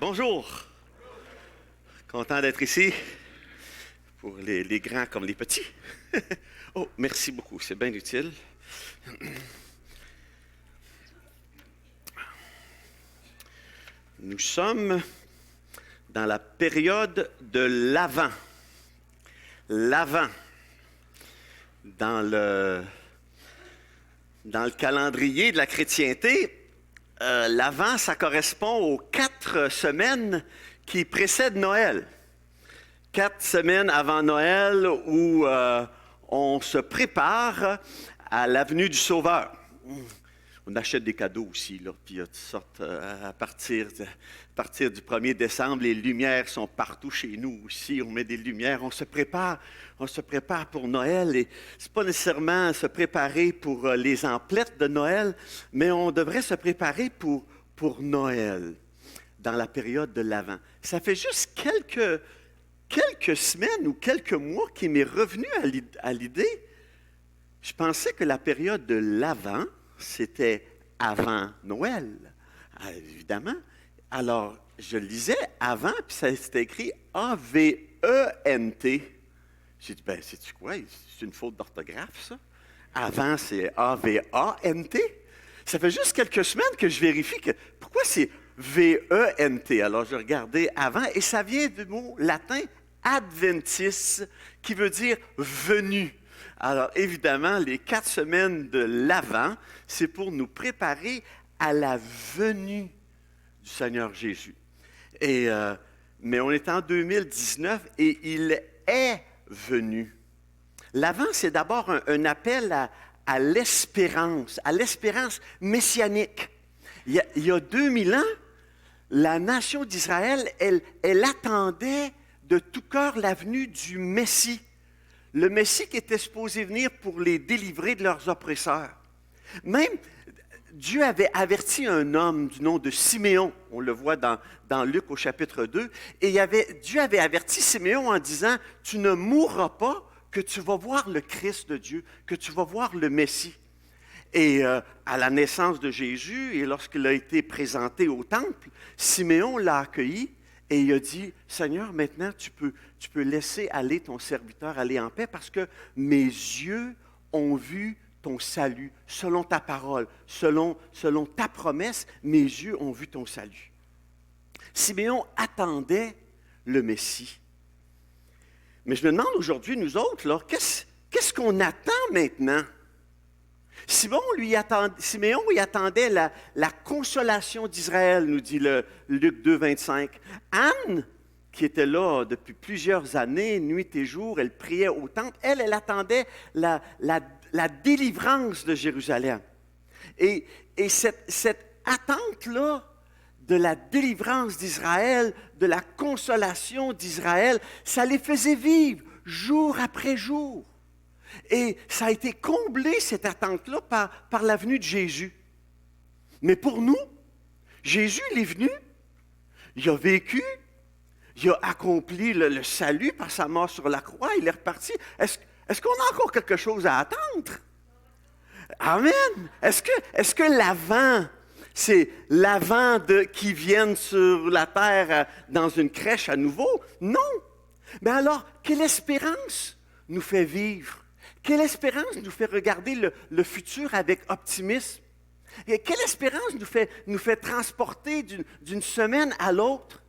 Bonjour. Content d'être ici pour les grands comme les petits. Oh, merci beaucoup, c'est bien utile. Nous sommes dans la période de l'Avent. L'Avent. Dans le calendrier de la chrétienté, l'Avent, ça correspond aux 4 semaines qui précèdent Noël. 4 semaines avant Noël où on se prépare à la venue du Sauveur. On achète des cadeaux aussi, là, puis il y a toutes sortes, à partir du 1er décembre, les lumières sont partout chez nous aussi, on met des lumières, on se prépare pour Noël, et c'est pas nécessairement se préparer pour les emplettes de Noël, mais on devrait se préparer pour Noël, dans la période de l'Avent. Ça fait juste quelques semaines ou quelques mois qu'il m'est revenu à l'idée. Je pensais que la période de l'Avent, c'était avant Noël, évidemment. Alors, je lisais avant, puis c'était écrit A-V-E-N-T. J'ai dit, ben, sais-tu quoi? C'est une faute d'orthographe, ça. Avant, c'est A-V-A-N-T. Ça fait juste quelques semaines que je vérifie que pourquoi c'est V-E-N-T. Alors, je regardais avant, et ça vient du mot latin adventis, qui veut dire venu. Alors, évidemment, les 4 semaines de l'Avent, c'est pour nous préparer à la venue du Seigneur Jésus. Mais on est en 2019 et il est venu. L'Avent, c'est d'abord un appel à l'espérance messianique. Il y a 2000 ans, la nation d'Israël, elle attendait de tout cœur la venue du Messie. Le Messie qui était supposé venir pour les délivrer de leurs oppresseurs. Même, Dieu avait averti un homme du nom de Siméon, on le voit dans Luc au chapitre 2, et Dieu avait averti Siméon en disant, « Tu ne mourras pas, que tu vas voir le Christ de Dieu, que tu vas voir le Messie. » Et à la naissance de Jésus, et lorsqu'il a été présenté au temple, Siméon l'a accueilli, et il a dit, « Seigneur, maintenant tu peux laisser aller ton serviteur aller en paix parce que mes yeux ont vu ton salut, selon ta parole, selon ta promesse, mes yeux ont vu ton salut. » Siméon attendait le Messie. Mais je me demande aujourd'hui, nous autres, là, qu'est-ce qu'on attend maintenant? Siméon, lui attendait la consolation d'Israël, nous dit le Luc 2, 25. Anne, qui était là depuis plusieurs années, nuit et jour, elle priait au temple, elle attendait la délivrance de Jérusalem. Et cette attente-là de la délivrance d'Israël, de la consolation d'Israël, ça les faisait vivre jour après jour. Et ça a été comblé, cette attente-là, par la venue de Jésus. Mais pour nous, Jésus, il est venu, il a vécu, il a accompli le salut par sa mort sur la croix, il est reparti. Est-ce qu'on a encore quelque chose à attendre? Amen! Est-ce que l'Avent, c'est l'Avent qui vienne sur la terre dans une crèche à nouveau? Non! Mais alors, quelle espérance nous fait vivre? Quelle espérance nous fait regarder le futur avec optimisme? Et quelle espérance nous fait transporter d'une semaine à l'autre,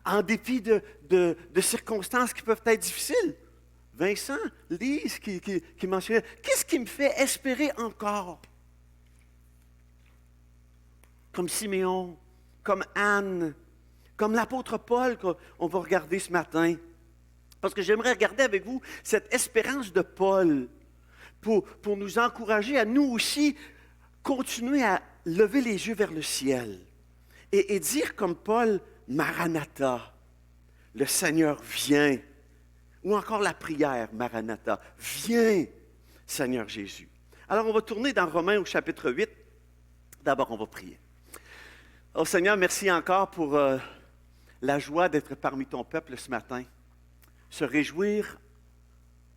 en dépit de circonstances qui peuvent être difficiles? Vincent, Lise qui mentionnait, qu'est-ce qui me fait espérer encore? Comme Siméon, comme Anne, comme l'apôtre Paul qu'on va regarder ce matin. Parce que j'aimerais regarder avec vous cette espérance de Paul pour nous encourager à nous aussi continuer à lever les yeux vers le ciel et dire comme Paul, Maranatha, le Seigneur vient. Ou encore la prière, Maranatha, viens, Seigneur Jésus. Alors on va tourner dans Romains au chapitre 8. D'abord, on va prier. Oh Seigneur, merci encore pour la joie d'être parmi ton peuple ce matin. Se réjouir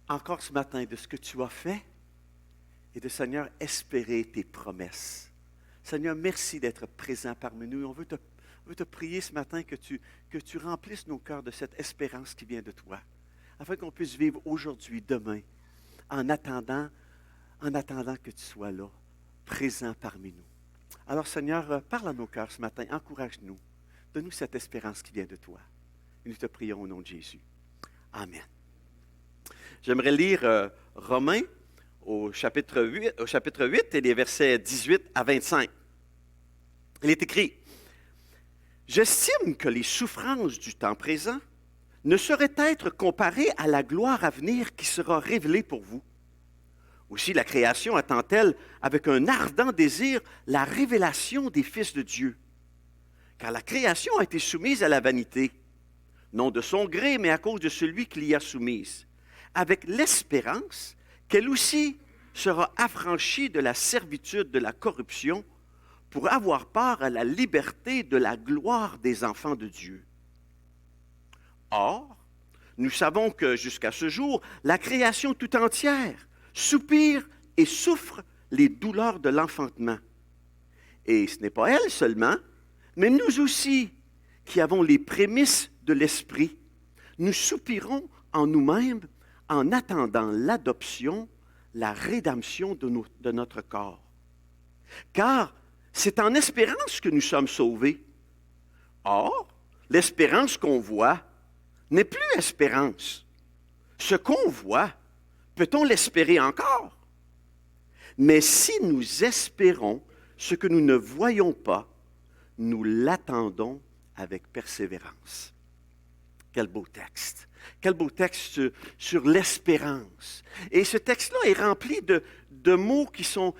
encore ce matin de ce que tu as fait et de, Seigneur, espérer tes promesses. Seigneur, merci d'être présent parmi nous. On veut veux te prier ce matin que tu remplisses nos cœurs de cette espérance qui vient de toi, afin qu'on puisse vivre aujourd'hui, demain, en attendant que tu sois là, présent parmi nous. Alors Seigneur, parle à nos cœurs ce matin, encourage-nous, donne-nous cette espérance qui vient de toi. Et nous te prions au nom de Jésus. Amen. J'aimerais lire Romains au chapitre 8 et les versets 18 à 25. Il est écrit: « J'estime que les souffrances du temps présent ne sauraient être comparées à la gloire à venir qui sera révélée pour vous. Aussi la création attend-elle avec un ardent désir la révélation des fils de Dieu. Car la création a été soumise à la vanité, non de son gré, mais à cause de celui qui l'y a soumise, avec l'espérance qu'elle aussi sera affranchie de la servitude de la corruption pour avoir part à la liberté de la gloire des enfants de Dieu. Or, nous savons que jusqu'à ce jour, la création tout entière soupire et souffre les douleurs de l'enfantement. Et ce n'est pas elle seulement, mais nous aussi, qui avons les prémices de l'Esprit, nous soupirons en nous-mêmes en attendant l'adoption, la rédemption de notre corps. Car c'est en espérance que nous sommes sauvés. Or, l'espérance qu'on voit n'est plus espérance. Ce qu'on voit, peut-on l'espérer encore? Mais si nous espérons ce que nous ne voyons pas, nous l'attendons avec persévérance. Quel beau texte. Quel beau texte sur l'espérance. Et ce texte-là est rempli de mots qui sont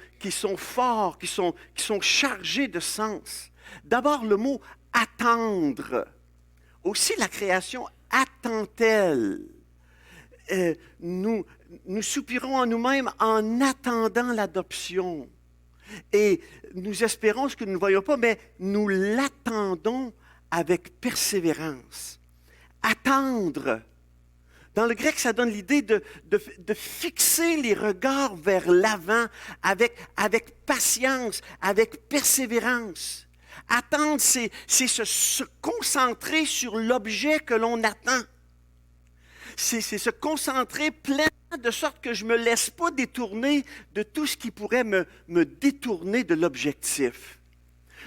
forts, qui sont chargés de sens. D'abord, le mot « attendre ». Aussi, la création attend-elle. Nous soupirons en nous-mêmes en attendant l'adoption. Et nous espérons ce que nous ne voyons pas, mais nous l'attendons avec persévérance. Attendre. Dans le grec, ça donne l'idée de fixer les regards vers l'avant avec patience, avec persévérance. Attendre, c'est se concentrer sur l'objet que l'on attend. C'est se concentrer pleinement de sorte que je ne me laisse pas détourner de tout ce qui pourrait me détourner de l'objectif.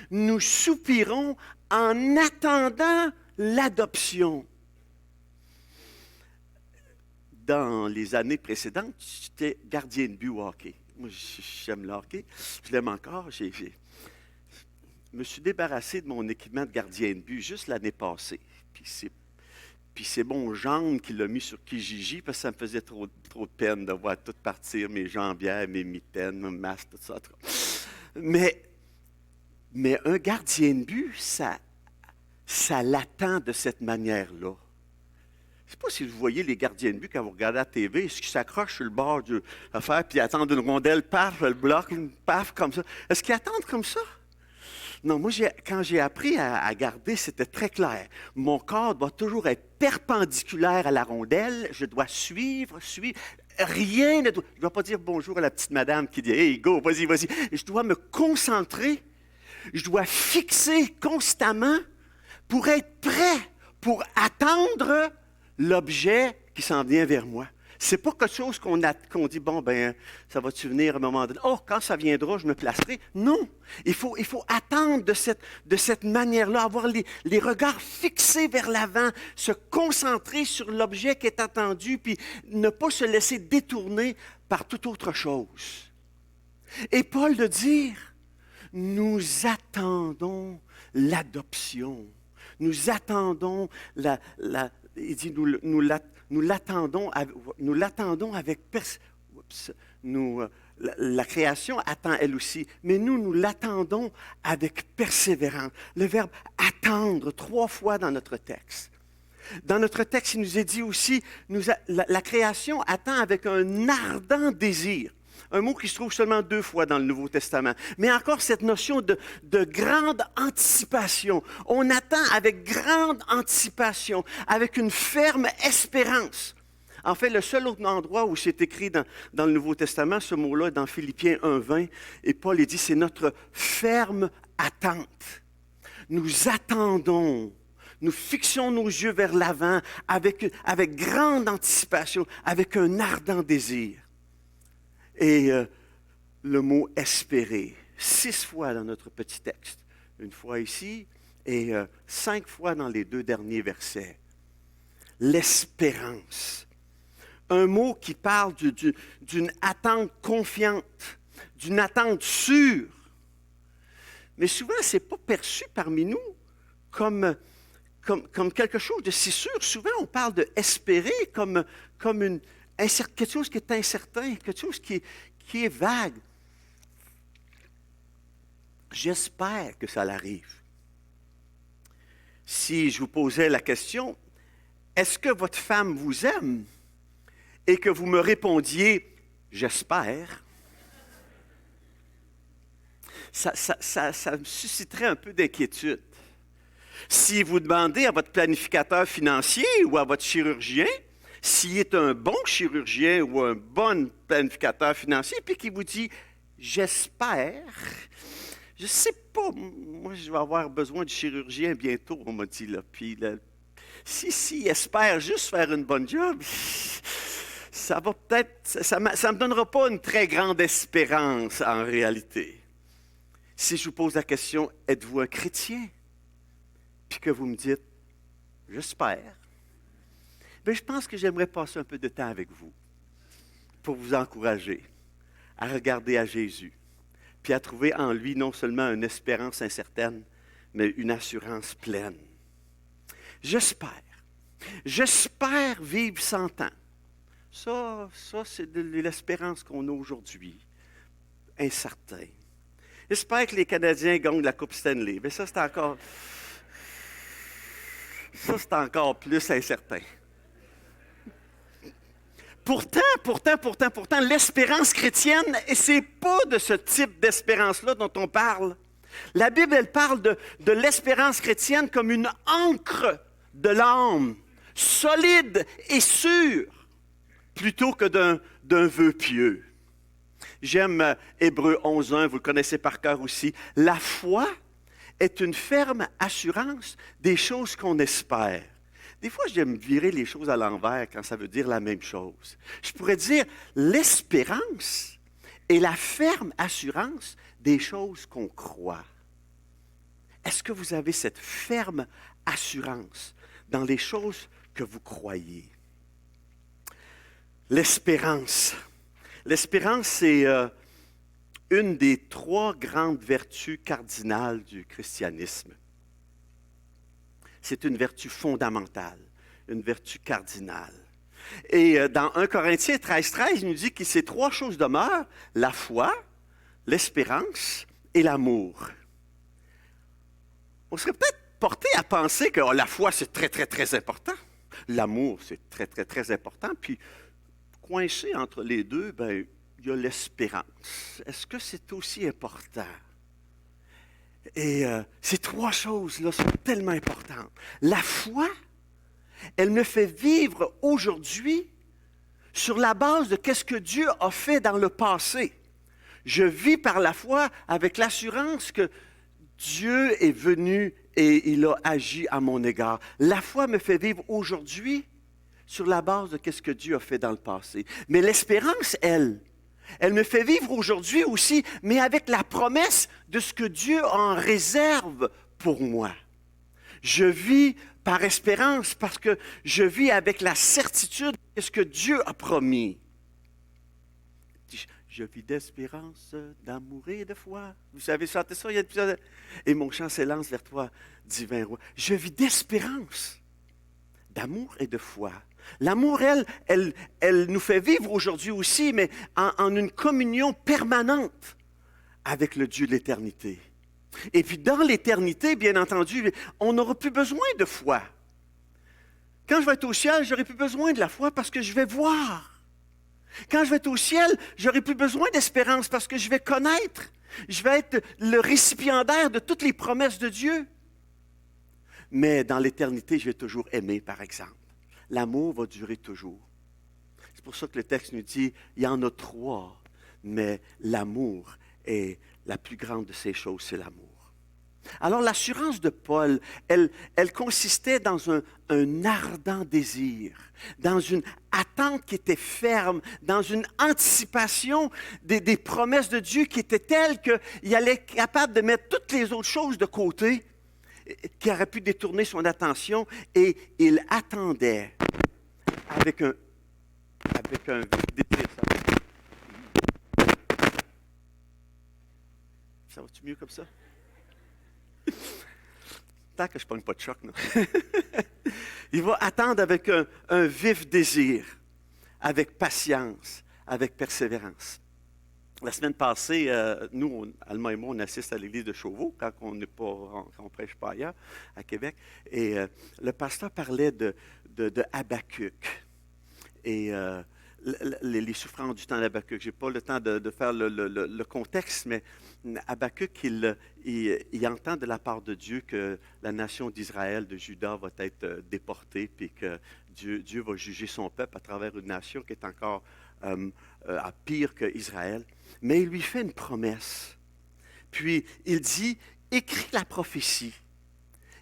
Nous soupirons en attendant l'adoption. Dans les années précédentes, j'étais gardien de but au hockey. Moi, j'aime le hockey. Je l'aime encore. Je me suis débarrassé de mon équipement de gardien de but juste l'année passée. Puis c'est mon gendre qui l'a mis sur Kijiji parce que ça me faisait trop de peine de voir tout partir, mes jambières, mes mitaines, mon masque, tout ça. Mais un gardien de but, ça l'attend de cette manière-là. Je ne sais pas si vous voyez les gardiens de but quand vous regardez la TV, est-ce qu'ils s'accrochent sur le bord de l'affaire puis ils attendent une rondelle, paf, le bloc, paf, comme ça. Est-ce qu'ils attendent comme ça? Non, moi, quand j'ai appris à garder, c'était très clair. Mon corps doit toujours être perpendiculaire à la rondelle. Je dois suivre. Rien ne doit... Je ne dois pas dire bonjour à la petite madame qui dit « Hey, go, vas-y, vas-y ». Je dois me concentrer. Je dois fixer constamment pour être prêt, pour attendre l'objet qui s'en vient vers moi. C'est pas quelque chose qu'on dit, bon, ben, ça va-tu venir à un moment donné? Oh, quand ça viendra, je me placerai. Non, il faut attendre de cette manière-là, avoir les regards fixés vers l'avant, se concentrer sur l'objet qui est attendu, puis ne pas se laisser détourner par toute autre chose. Et Paul de dire, nous attendons l'adoption. Nous attendons il dit, nous l'attendons avec la création attend elle aussi, mais nous l'attendons avec persévérance. Le verbe attendre 3 fois dans notre texte. Dans notre texte, il nous est dit aussi, la création attend avec un ardent désir. Un mot qui se trouve seulement 2 fois dans le Nouveau Testament. Mais encore cette notion de grande anticipation. On attend avec grande anticipation, avec une ferme espérance. En fait, le seul autre endroit où c'est écrit dans le Nouveau Testament, ce mot-là est dans Philippiens 1,20. Et Paul dit, c'est notre ferme attente. nous attendons, nous fixons nos yeux vers l'avant avec grande anticipation, avec un ardent désir. Et le mot espérer, 6 fois dans notre petit texte, une fois ici et 5 fois dans les 2 derniers versets. L'espérance. Un mot qui parle d'une attente confiante, d'une attente sûre. Mais souvent, ce n'est pas perçu parmi nous comme quelque chose de si sûr. Souvent, on parle de espérer comme quelque chose qui est incertain, quelque chose qui est vague. J'espère que ça l'arrive. Si je vous posais la question, est-ce que votre femme vous aime? Et que vous me répondiez, j'espère. Ça me susciterait un peu d'inquiétude. Si vous demandez à votre planificateur financier ou à votre chirurgien, s'il est un bon chirurgien ou un bon planificateur financier, puis qu'il vous dit, j'espère, je ne sais pas, moi je vais avoir besoin de chirurgien bientôt, on m'a dit là. Puis là, si espère juste faire une bonne job, ça va peut-être, ça me donnera pas une très grande espérance en réalité. Si je vous pose la question, êtes-vous un chrétien? Puis que vous me dites, j'espère. Bien, je pense que j'aimerais passer un peu de temps avec vous pour vous encourager à regarder à Jésus, puis à trouver en lui non seulement une espérance incertaine, mais une assurance pleine. J'espère vivre 100 ans. Ça c'est de l'espérance qu'on a aujourd'hui. Incertain. J'espère que les Canadiens gagnent la Coupe Stanley. Mais ça, c'est encore plus incertain. Pourtant, l'espérance chrétienne, et ce n'est pas de ce type d'espérance-là dont on parle. La Bible, elle parle de l'espérance chrétienne comme une ancre de l'âme, solide et sûre, plutôt que d'un vœu pieux. J'aime Hébreux 11.1, vous le connaissez par cœur aussi. La foi est une ferme assurance des choses qu'on espère. Des fois, j'aime virer les choses à l'envers quand ça veut dire la même chose. Je pourrais dire l'espérance est la ferme assurance des choses qu'on croit. Est-ce que vous avez cette ferme assurance dans les choses que vous croyez? L'espérance. L'espérance, c'est une des 3 grandes vertus cardinales du christianisme. C'est une vertu fondamentale, une vertu cardinale. Et dans 1 Corinthiens 13.13, il nous dit que ces 3 choses demeurent, la foi, l'espérance et l'amour. On serait peut-être porté à penser que la foi, c'est très, très, très important. L'amour, c'est très, très, très important. Puis, coincé entre les deux, bien, il y a l'espérance. Est-ce que c'est aussi important? Et ces 3 choses-là sont tellement importantes. La foi, elle me fait vivre aujourd'hui sur la base de ce que Dieu a fait dans le passé. Je vis par la foi avec l'assurance que Dieu est venu et il a agi à mon égard. La foi me fait vivre aujourd'hui sur la base de ce que Dieu a fait dans le passé. Mais l'espérance, elle me fait vivre aujourd'hui aussi, mais avec la promesse de ce que Dieu en réserve pour moi. Je vis par espérance parce que je vis avec la certitude de ce que Dieu a promis. Je vis d'espérance, d'amour et de foi. Vous savez chanter ça, il y a plusieurs... Et mon chant s'élance vers toi, divin roi. Je vis d'espérance, d'amour et de foi. L'amour, elle nous fait vivre aujourd'hui aussi, mais en une communion permanente avec le Dieu de l'éternité. Et puis dans l'éternité, bien entendu, on n'aura plus besoin de foi. Quand je vais être au ciel, je n'aurai plus besoin de la foi parce que je vais voir. Quand je vais être au ciel, je n'aurai plus besoin d'espérance parce que je vais connaître. Je vais être le récipiendaire de toutes les promesses de Dieu. Mais dans l'éternité, je vais toujours aimer, par exemple. L'amour va durer toujours. C'est pour ça que le texte nous dit, il y en a 3, mais l'amour est la plus grande de ces choses, c'est l'amour. Alors l'assurance de Paul, elle consistait dans un ardent désir, dans une attente qui était ferme, dans une anticipation des promesses de Dieu qui étaient telles qu'il allait être capable de mettre toutes les autres choses de côté qui auraient pu détourner son attention, et il attendait avec un désir. Ça va-tu mieux comme ça? Tant que je ne pogne pas de choc, non? Il va attendre avec un vif désir, avec patience, avec persévérance. La semaine passée, nous, Alma et moi, on assiste à l'église de Chauveau quand on n'est pas, quand on prêche pas ailleurs, à Québec. Et le pasteur parlait de Habakkuk et les souffrances du temps d'Habakkuk. Je n'ai pas le temps de faire le contexte, mais Habakkuk, il entend de la part de Dieu que la nation d'Israël, de Juda, va être déportée, puis que Dieu va juger son peuple à travers une nation qui est encore pire qu'Israël. Mais il lui fait une promesse. Puis il dit, écris la prophétie.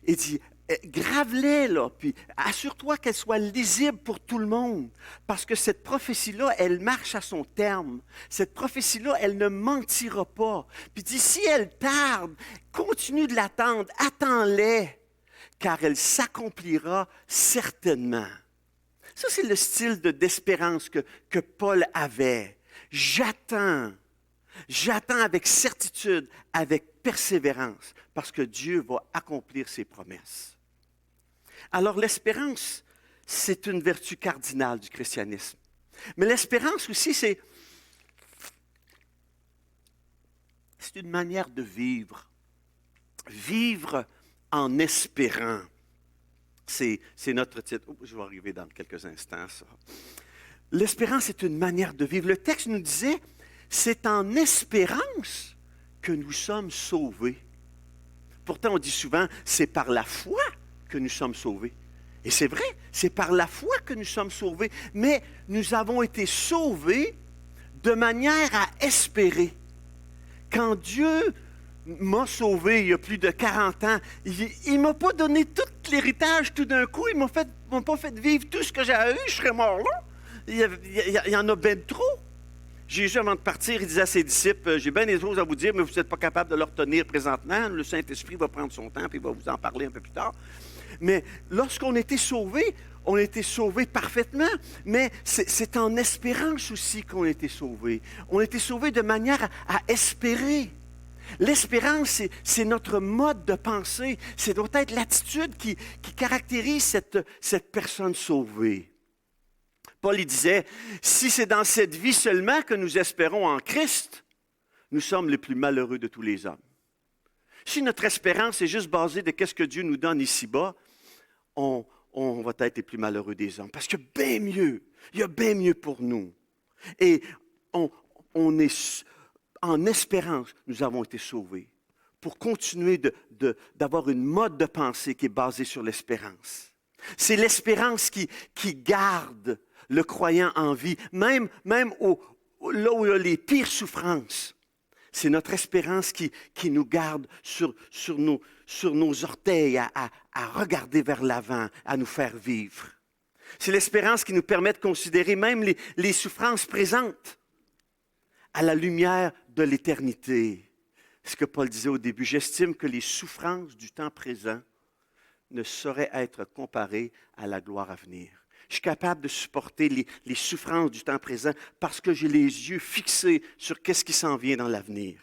Il dit, grave-les, là, puis assure-toi qu'elle soit lisible pour tout le monde. Parce que cette prophétie-là, elle marche à son terme. Cette prophétie-là, elle ne mentira pas. Puis il dit, si elle tarde, continue de l'attendre, attends-les, car elle s'accomplira certainement. Ça, c'est le style d'espérance que Paul avait. J'attends avec certitude, avec persévérance, parce que Dieu va accomplir ses promesses. Alors l'espérance, c'est une vertu cardinale du christianisme. Mais l'espérance aussi, c'est une manière de vivre. Vivre en espérant. C'est notre titre. Oh, je vais arriver dans quelques instants, ça. L'espérance est une manière de vivre. Le texte nous disait, c'est en espérance que nous sommes sauvés. Pourtant, on dit souvent, c'est par la foi que nous sommes sauvés. Et c'est vrai, c'est par la foi que nous sommes sauvés. Mais nous avons été sauvés de manière à espérer. Quand Dieu m'a sauvé il y a plus de 40 ans, il ne m'a pas donné tout l'héritage tout d'un coup. Il ne m'a pas fait vivre tout ce que j'ai eu, je serais mort là. Il y en a bien trop. Jésus, avant de partir, il disait à ses disciples, j'ai bien des choses à vous dire, mais vous n'êtes pas capable de le retenir présentement. Le Saint-Esprit va prendre son temps, puis il va vous en parler un peu plus tard. Mais lorsqu'on a été sauvés, on a été sauvés parfaitement, mais c'est en espérance aussi qu'on a été sauvés. On a été sauvés de manière à espérer. L'espérance, c'est notre mode de pensée. C'est doit être l'attitude qui caractérise cette personne sauvée. Paul il disait, si c'est dans cette vie seulement que nous espérons en Christ, nous sommes les plus malheureux de tous les hommes. Si notre espérance est juste basée de ce que Dieu nous donne ici-bas, on va être les plus malheureux des hommes. Parce qu'il y a bien mieux pour nous. Et on est en espérance, nous avons été sauvés pour continuer d'avoir une mode de pensée qui est basée sur l'espérance. C'est l'espérance qui garde le croyant en vie, même là où il y a les pires souffrances. C'est notre espérance qui nous garde sur nos orteils à regarder vers l'avant, à nous faire vivre. C'est l'espérance qui nous permet de considérer même les souffrances présentes à la lumière de l'éternité. Ce que Paul disait au début, j'estime que les souffrances du temps présent ne sauraient être comparées à la gloire à venir. Je suis capable de supporter les souffrances du temps présent parce que j'ai les yeux fixés sur qu'est-ce qui s'en vient dans l'avenir.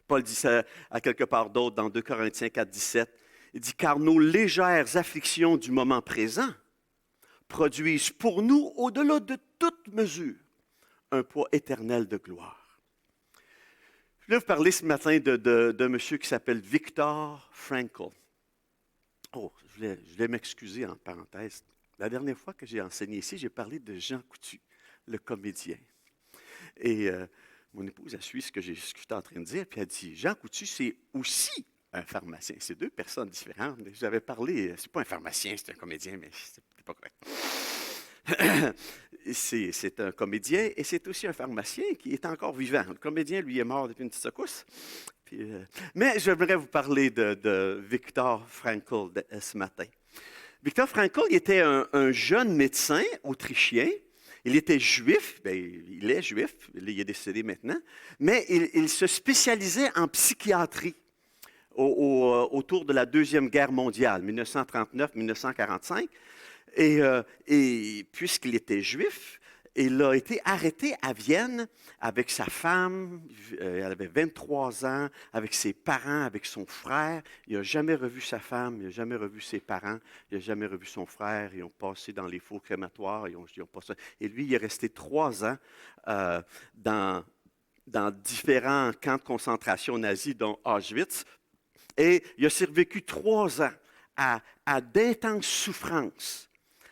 Paul dit ça à quelque part d'autre dans 2 Corinthiens 4, 17. Il dit, car nos légères afflictions du moment présent produisent pour nous, au-delà de toute mesure, un poids éternel de gloire. Je voulais vous parler ce matin d'un monsieur qui s'appelle Viktor Frankl. Oh, je voulais m'excuser en parenthèse. La dernière fois que j'ai enseigné ici, j'ai parlé de Jean Coutu, le comédien. Et mon épouse a suivi ce que j'étais en train de dire, puis elle a dit, Jean Coutu, c'est aussi un pharmacien. C'est deux personnes différentes. J'avais parlé, c'est pas un pharmacien, c'est un comédien, mais c'est pas correct. C'est un comédien et c'est aussi un pharmacien qui est encore vivant. Le comédien, lui, est mort depuis une petite secousse. Mais j'aimerais vous parler de Viktor Frankl ce matin. Viktor Frankl, il était un jeune médecin autrichien. Il était juif, bien, il est juif, il est décédé maintenant, mais il se spécialisait en psychiatrie autour de la Deuxième Guerre mondiale, 1939-1945. Et puisqu'il était juif, il a été arrêté à Vienne avec sa femme, elle avait 23 ans, avec ses parents, avec son frère. Il n'a jamais revu sa femme, il n'a jamais revu ses parents, il n'a jamais revu son frère. Ils ont passé dans les fours crématoires, ils ont passé. Et lui, il est resté 3 ans dans différents camps de concentration nazis, dont Auschwitz. Et il a survécu 3 ans à d'intenses souffrances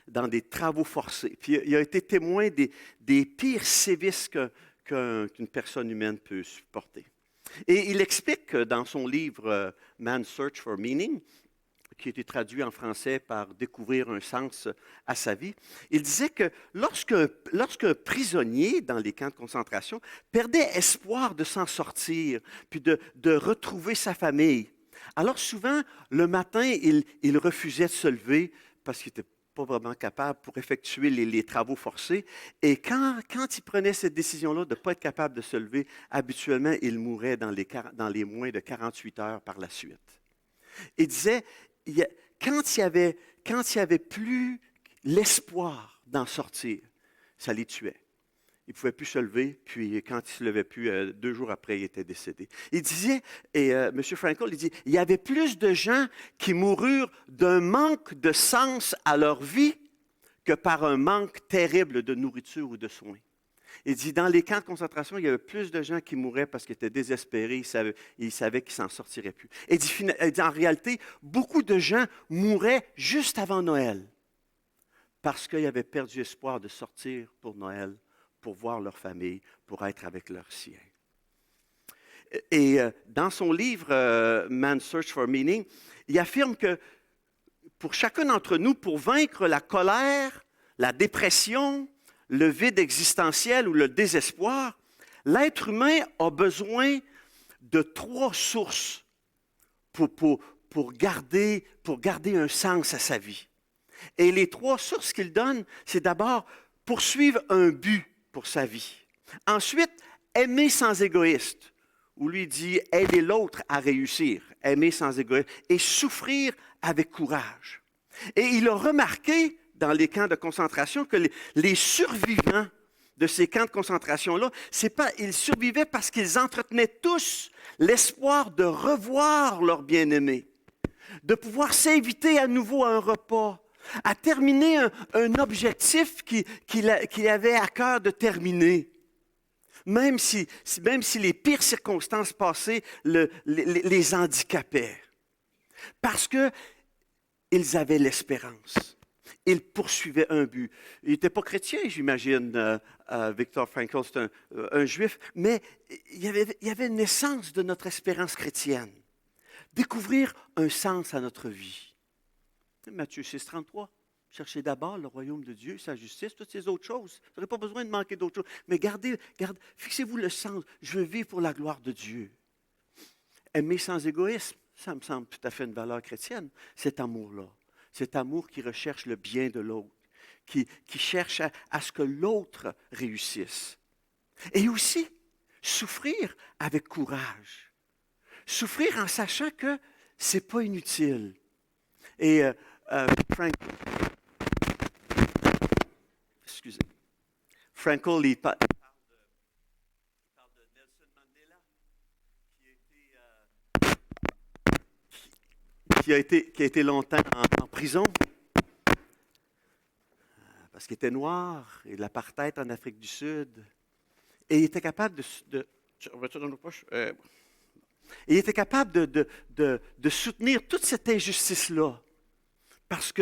dans des travaux forcés. Puis il a été témoin des pires sévices qu'une personne humaine peut supporter. Et il explique que dans son livre Man's Search for Meaning, qui a été traduit en français par Découvrir un sens à sa vie, il disait que lorsqu'un prisonnier dans les camps de concentration perdait espoir de s'en sortir, puis de retrouver sa famille, alors souvent, le matin, il refusait de se lever parce qu'il n'était pas vraiment capable pour effectuer les travaux forcés. Et quand il prenait cette décision-là de ne pas être capable de se lever, habituellement, il mourait dans les moins de 48 heures par la suite. Il disait, quand il y avait plus l'espoir d'en sortir, ça les tuait. Il ne pouvait plus se lever, puis quand il ne se levait plus, 2 jours après, il était décédé. Il disait, et M. Frankl, il dit, il y avait plus de gens qui moururent d'un manque de sens à leur vie que par un manque terrible de nourriture ou de soins. Il dit, dans les camps de concentration, il y avait plus de gens qui mouraient parce qu'ils étaient désespérés, ils savaient qu'ils ne s'en sortiraient plus. Il dit, en réalité, beaucoup de gens mouraient juste avant Noël parce qu'ils avaient perdu espoir de sortir pour Noël, pour voir leur famille, pour être avec leurs siens. Et dans son livre Man's Search for Meaning, il affirme que pour chacun d'entre nous, pour vaincre la colère, la dépression, le vide existentiel ou le désespoir, l'être humain a besoin de 3 sources pour garder un sens à sa vie. Et les 3 sources qu'il donne, c'est d'abord poursuivre un but pour sa vie. Ensuite, aimer sans égoïsme, où lui dit aider l'autre à réussir, aimer sans égoïsme, et souffrir avec courage. Et il a remarqué dans les camps de concentration que les survivants de ces camps de concentration-là, ils survivaient parce qu'ils entretenaient tous l'espoir de revoir leur bien-aimé, de pouvoir s'inviter à nouveau à un repas, à terminer un objectif qu'il avait à cœur de terminer, même si les pires circonstances passées les handicapaient. Parce qu'ils avaient l'espérance. Ils poursuivaient un but. Il n'était pas chrétien, j'imagine, Viktor Frankl, c'est un juif, mais il y avait une essence de notre espérance chrétienne. Découvrir un sens à notre vie. Matthieu 6, 33. Cherchez d'abord le royaume de Dieu, sa justice, toutes ces autres choses. Vous n'aurez pas besoin de manquer d'autres choses. Mais fixez-vous le sens. Je veux vivre pour la gloire de Dieu. Aimer sans égoïsme, ça me semble tout à fait une valeur chrétienne, cet amour-là. Cet amour qui recherche le bien de l'autre, qui cherche à ce que l'autre réussisse. Et aussi, souffrir avec courage. Souffrir en sachant que ce n'est pas inutile. Et Frankl, il parle de Nelson Mandela, qui a été longtemps en prison, parce qu'il était noir, et l'apartheid en Afrique du Sud. Et il était capable il était capable de soutenir toute cette injustice-là. Parce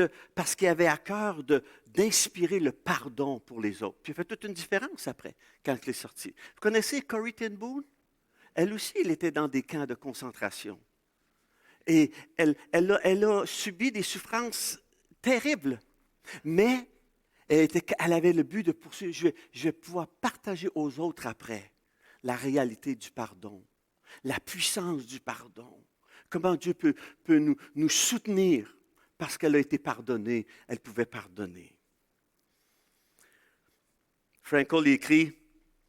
qu'il avait à cœur d'inspirer le pardon pour les autres. Puis il a fait toute une différence après, quand il est sorti. Vous connaissez Corrie ten Boom? Elle aussi, elle était dans des camps de concentration. Et elle a subi des souffrances terribles. Mais elle avait le but de poursuivre. Je vais pouvoir partager aux autres après la réalité du pardon. la puissance du pardon. Comment Dieu peut nous soutenir parce qu'elle a été pardonnée, elle pouvait pardonner. Frankl écrit,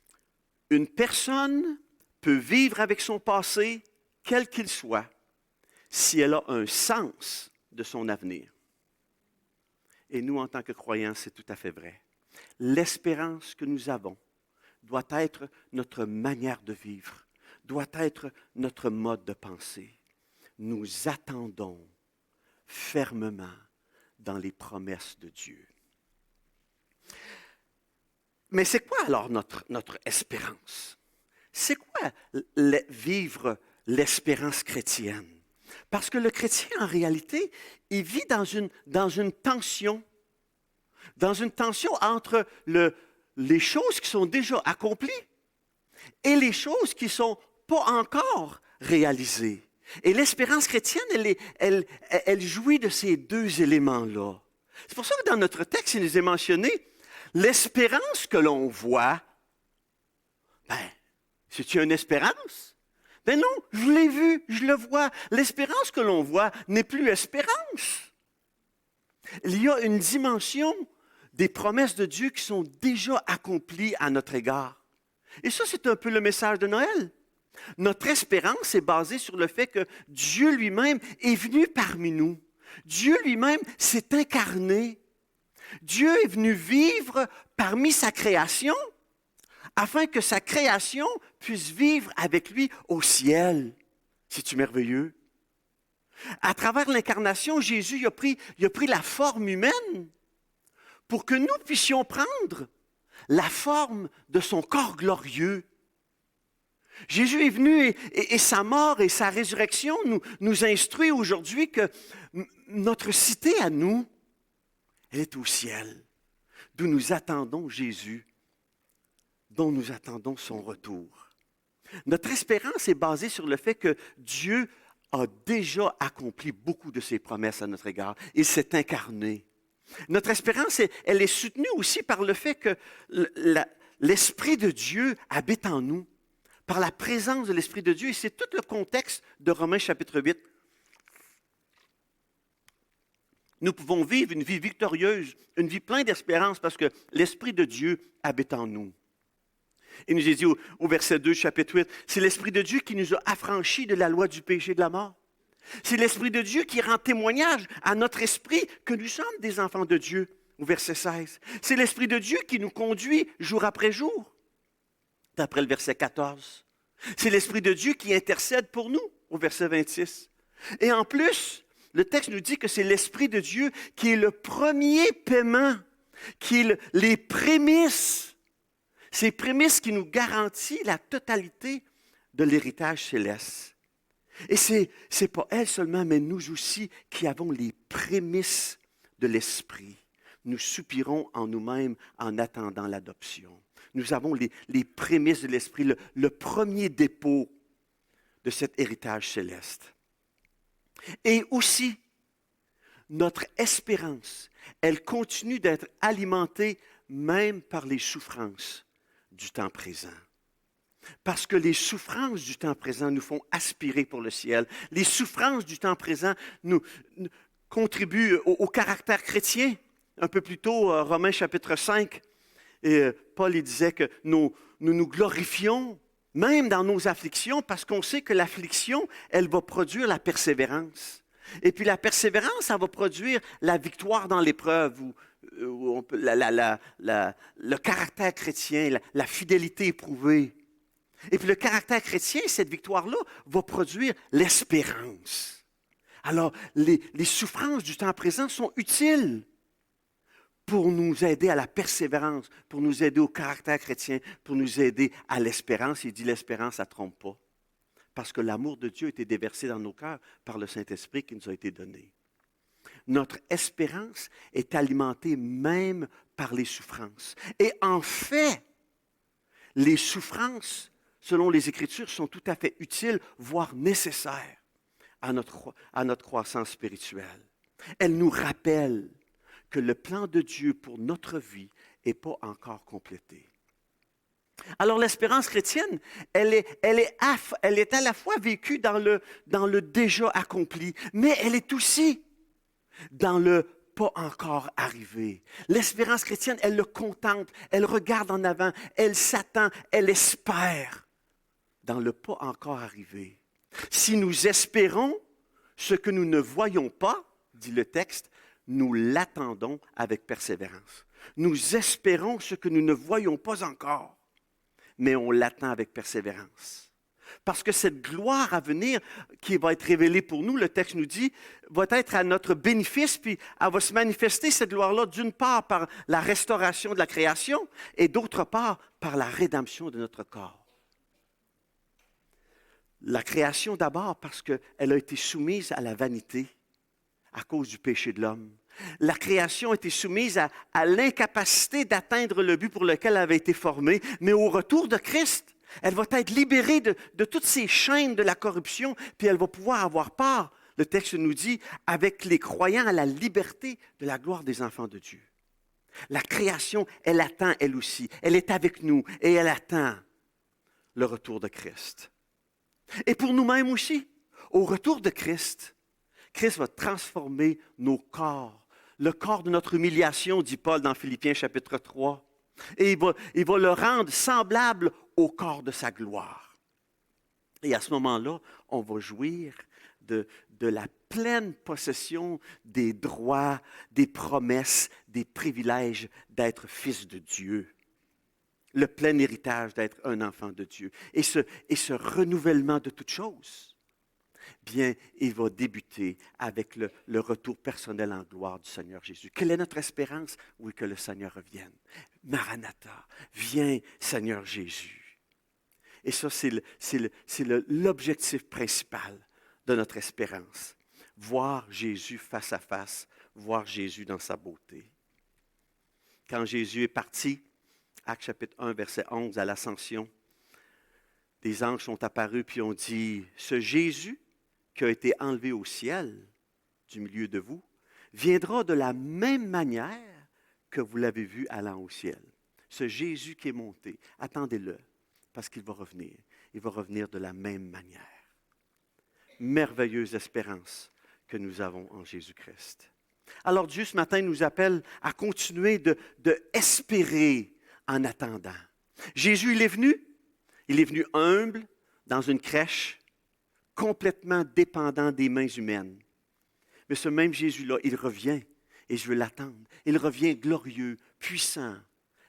« Une personne peut vivre avec son passé, quel qu'il soit, si elle a un sens de son avenir. » Et nous, en tant que croyants, c'est tout à fait vrai. L'espérance que nous avons doit être notre manière de vivre, doit être notre mode de pensée. Nous attendons fermement dans les promesses de Dieu. Mais c'est quoi alors notre espérance? C'est quoi vivre l'espérance chrétienne? Parce que le chrétien, en réalité, il vit dans une tension entre les choses qui sont déjà accomplies et les choses qui ne sont pas encore réalisées. Et l'espérance chrétienne, elle jouit de ces deux éléments-là. C'est pour ça que dans notre texte, il nous est mentionné, l'espérance que l'on voit, c'est-tu une espérance? Ben non, je l'ai vu, je le vois. L'espérance que l'on voit n'est plus espérance. Il y a une dimension des promesses de Dieu qui sont déjà accomplies à notre égard. Et ça, c'est un peu le message de Noël. Notre espérance est basée sur le fait que Dieu lui-même est venu parmi nous. Dieu lui-même s'est incarné. Dieu est venu vivre parmi sa création afin que sa création puisse vivre avec lui au ciel. C'est-tu merveilleux? À travers l'incarnation, Jésus il a pris la forme humaine pour que nous puissions prendre la forme de son corps glorieux. Jésus est venu et sa mort et sa résurrection nous instruit aujourd'hui que notre cité à nous, elle est au ciel, d'où nous attendons Jésus, dont nous attendons son retour. Notre espérance est basée sur le fait que Dieu a déjà accompli beaucoup de ses promesses à notre égard. Il s'est incarné. Notre espérance, elle est soutenue aussi par le fait que l'Esprit de Dieu habite en nous, par la présence de l'Esprit de Dieu. Et c'est tout le contexte de Romains chapitre 8. Nous pouvons vivre une vie victorieuse, une vie pleine d'espérance parce que l'Esprit de Dieu habite en nous. Il nous est dit au verset 2, chapitre 8, c'est l'Esprit de Dieu qui nous a affranchis de la loi du péché et de la mort. C'est l'Esprit de Dieu qui rend témoignage à notre esprit que nous sommes des enfants de Dieu, au verset 16. C'est l'Esprit de Dieu qui nous conduit jour après jour, d'après le verset 14. C'est l'Esprit de Dieu qui intercède pour nous, au verset 26. Et en plus, le texte nous dit que c'est l'Esprit de Dieu qui est le premier paiement, qui est les prémices. Ces prémices qui nous garantissent la totalité de l'héritage céleste. Et c'est pas elle seulement, mais nous aussi qui avons les prémices de l'Esprit. Nous soupirons en nous-mêmes en attendant l'adoption. Nous avons les prémices de l'Esprit, le premier dépôt de cet héritage céleste. Et aussi, notre espérance, elle continue d'être alimentée même par les souffrances du temps présent. Parce que les souffrances du temps présent nous font aspirer pour le ciel. Les souffrances du temps présent nous contribuent au caractère chrétien. Un peu plus tôt, Romains chapitre 5, Paul il disait que nous glorifions même dans nos afflictions parce qu'on sait que l'affliction, elle va produire la persévérance. Et puis la persévérance, elle va produire la victoire dans l'épreuve, le caractère chrétien, la fidélité éprouvée. Et puis le caractère chrétien, cette victoire-là, va produire l'espérance. Alors, les souffrances du temps présent sont utiles pour nous aider à la persévérance, pour nous aider au caractère chrétien, pour nous aider à l'espérance. Il dit l'espérance, ça ne trompe pas. Parce que l'amour de Dieu a été déversé dans nos cœurs par le Saint-Esprit qui nous a été donné. Notre espérance est alimentée même par les souffrances. Et en fait, les souffrances, selon les Écritures, sont tout à fait utiles, voire nécessaires à notre croissance spirituelle. Elles nous rappellent que le plan de Dieu pour notre vie n'est pas encore complété. Alors l'espérance chrétienne, elle est à la fois vécue dans le déjà accompli, mais elle est aussi dans le pas encore arrivé. L'espérance chrétienne, elle le contemple, elle regarde en avant, elle s'attend, elle espère dans le pas encore arrivé. Si nous espérons ce que nous ne voyons pas, dit le texte, nous l'attendons avec persévérance. Nous espérons ce que nous ne voyons pas encore, mais on l'attend avec persévérance. Parce que cette gloire à venir qui va être révélée pour nous, le texte nous dit, va être à notre bénéfice, puis elle va se manifester, cette gloire-là, d'une part par la restauration de la création et d'autre part par la rédemption de notre corps. La création d'abord parce qu'elle a été soumise à la vanité à cause du péché de l'homme. La création a été soumise à l'incapacité d'atteindre le but pour lequel elle avait été formée, mais au retour de Christ, elle va être libérée de toutes ces chaînes de la corruption, puis elle va pouvoir avoir part, le texte nous dit, avec les croyants à la liberté de la gloire des enfants de Dieu. La création, elle attend elle aussi. Elle est avec nous et elle attend le retour de Christ. Et pour nous-mêmes aussi, au retour de Christ, Christ va transformer nos corps. Le corps de notre humiliation, dit Paul dans Philippiens chapitre 3. Et il va le rendre semblable au corps de sa gloire. Et à ce moment-là, on va jouir de la pleine possession des droits, des promesses, des privilèges d'être fils de Dieu. Le plein héritage d'être un enfant de Dieu. Et ce renouvellement de toutes choses, bien, il va débuter avec le retour personnel en gloire du Seigneur Jésus. Quelle est notre espérance? Oui, que le Seigneur revienne. Maranatha, viens Seigneur Jésus. Et ça, c'est l'objectif principal de notre espérance. Voir Jésus face à face, voir Jésus dans sa beauté. Quand Jésus est parti, Actes chapitre 1, verset 11, à l'Ascension, des anges sont apparus puis ont dit, ce Jésus qui a été enlevé au ciel du milieu de vous, viendra de la même manière que vous l'avez vu allant au ciel. Ce Jésus qui est monté, attendez-le, parce qu'il va revenir. Il va revenir de la même manière. Merveilleuse espérance que nous avons en Jésus-Christ. Alors Dieu, ce matin, nous appelle à continuer de espérer en attendant. Jésus, il est venu humble dans une crèche, complètement dépendant des mains humaines. Mais ce même Jésus-là, il revient, et je veux l'attendre. Il revient glorieux, puissant,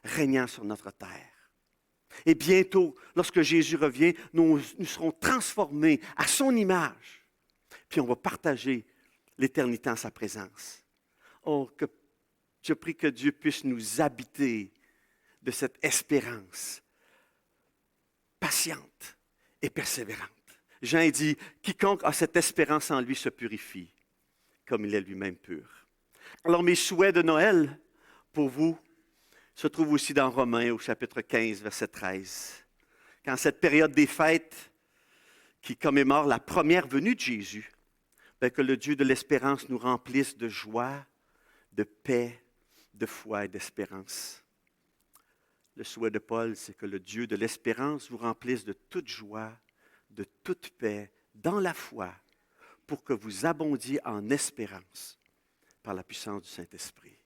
régnant sur notre terre. Et bientôt, lorsque Jésus revient, nous serons transformés à son image. Puis on va partager l'éternité en sa présence. Oh, que je prie que Dieu puisse nous habiter de cette espérance patiente et persévérante. Jean dit, quiconque a cette espérance en lui se purifie, comme il est lui-même pur. Alors mes souhaits de Noël pour vous se trouvent aussi dans Romains au chapitre 15, verset 13. Quand cette période des fêtes qui commémore la première venue de Jésus, bien que le Dieu de l'espérance nous remplisse de joie, de paix, de foi et d'espérance. Le souhait de Paul, c'est que le Dieu de l'espérance vous remplisse de toute joie, de toute paix, dans la foi, pour que vous abondiez en espérance par la puissance du Saint-Esprit.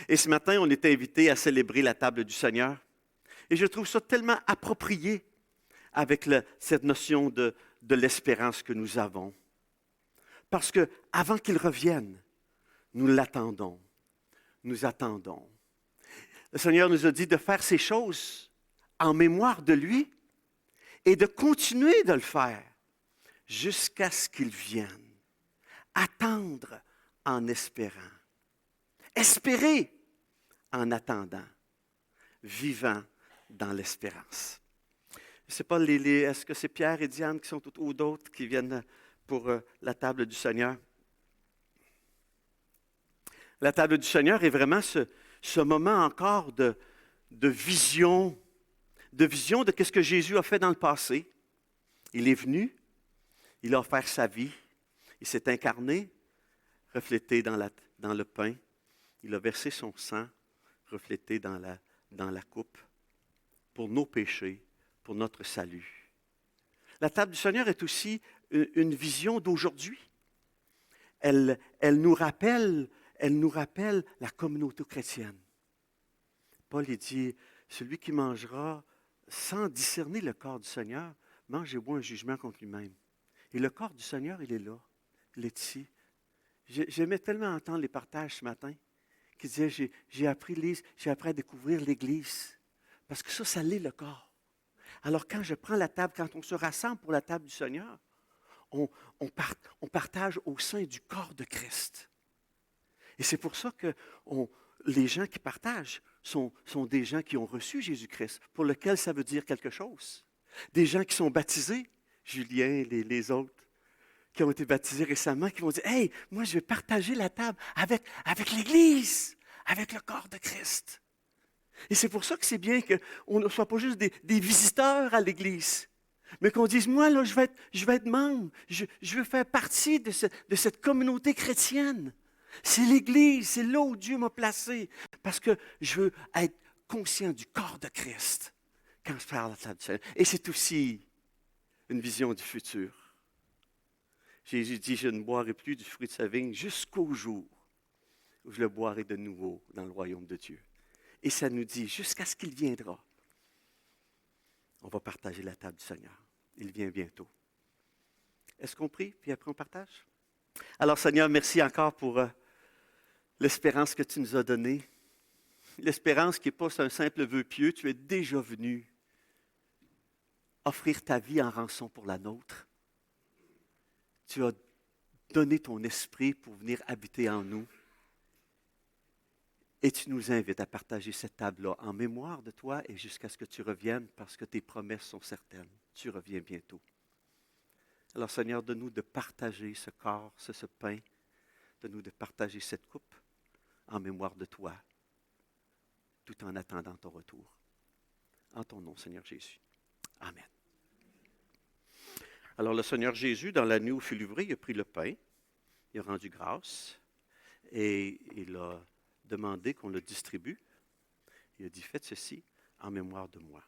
Et ce matin, on est invité à célébrer la table du Seigneur. Et je trouve ça tellement approprié avec cette notion de l'espérance que nous avons. Parce qu'avant qu'il revienne, nous l'attendons, nous attendons. Le Seigneur nous a dit de faire ces choses en mémoire de lui et de continuer de le faire jusqu'à ce qu'il vienne. Attendre en espérant. Espérer en attendant. Vivant dans l'espérance. Je ne sais pas, est-ce que c'est Pierre et Diane qui sont ou d'autres qui viennent pour la table du Seigneur? La table du Seigneur est vraiment ce moment encore de vision, de ce que Jésus a fait dans le passé. Il est venu, il a offert sa vie, il s'est incarné, reflété dans le pain, il a versé son sang, reflété dans la coupe. pour nos péchés, pour notre salut. La table du Seigneur est aussi une vision d'aujourd'hui. Elle nous rappelle la communauté chrétienne. Paul il dit, celui qui mangera sans discerner le corps du Seigneur, mange et boit un jugement contre lui-même. Et le corps du Seigneur, il est là, il est ici. J'aimais tellement entendre les partages ce matin, qui disaient, j'ai appris à découvrir l'Église, parce que ça l'est le corps. Alors quand je prends la table, quand on se rassemble pour la table du Seigneur, on partage au sein du corps de Christ. Et c'est pour ça que les gens qui partagent sont des gens qui ont reçu Jésus-Christ, pour lequel ça veut dire quelque chose. Des gens qui sont baptisés, Julien, les autres, qui ont été baptisés récemment, qui vont dire, « Hey, moi je vais partager la table avec l'Église, avec le corps de Christ. » Et c'est pour ça que c'est bien qu'on ne soit pas juste des visiteurs à l'Église, mais qu'on dise, moi, là, je vais être membre, je veux faire partie de cette communauté chrétienne. C'est l'Église, c'est là où Dieu m'a placé, parce que je veux être conscient du corps de Christ quand je parle à la table du Seigneur. Et c'est aussi une vision du futur. Jésus dit, je ne boirai plus du fruit de sa vigne jusqu'au jour où je le boirai de nouveau dans le royaume de Dieu. Et ça nous dit, jusqu'à ce qu'il viendra, on va partager la table du Seigneur. Il vient bientôt. Est-ce qu'on prie, puis après on partage? Alors Seigneur, merci encore pour l'espérance que tu nous as donnée. L'espérance qui n'est pas un simple vœu pieux, tu es déjà venu offrir ta vie en rançon pour la nôtre. Tu as donné ton esprit pour venir habiter en nous. Et tu nous invites à partager cette table-là en mémoire de toi et jusqu'à ce que tu reviennes parce que tes promesses sont certaines. Tu reviens bientôt. Alors Seigneur, donne-nous de partager ce corps, ce pain. Donne-nous de partager cette coupe en mémoire de toi, tout en attendant ton retour. En ton nom, Seigneur Jésus. Amen. Alors le Seigneur Jésus, dans la nuit où fut livré, il a pris le pain, il a rendu grâce et il a demandé qu'on le distribue. Il a dit, faites ceci en mémoire de moi.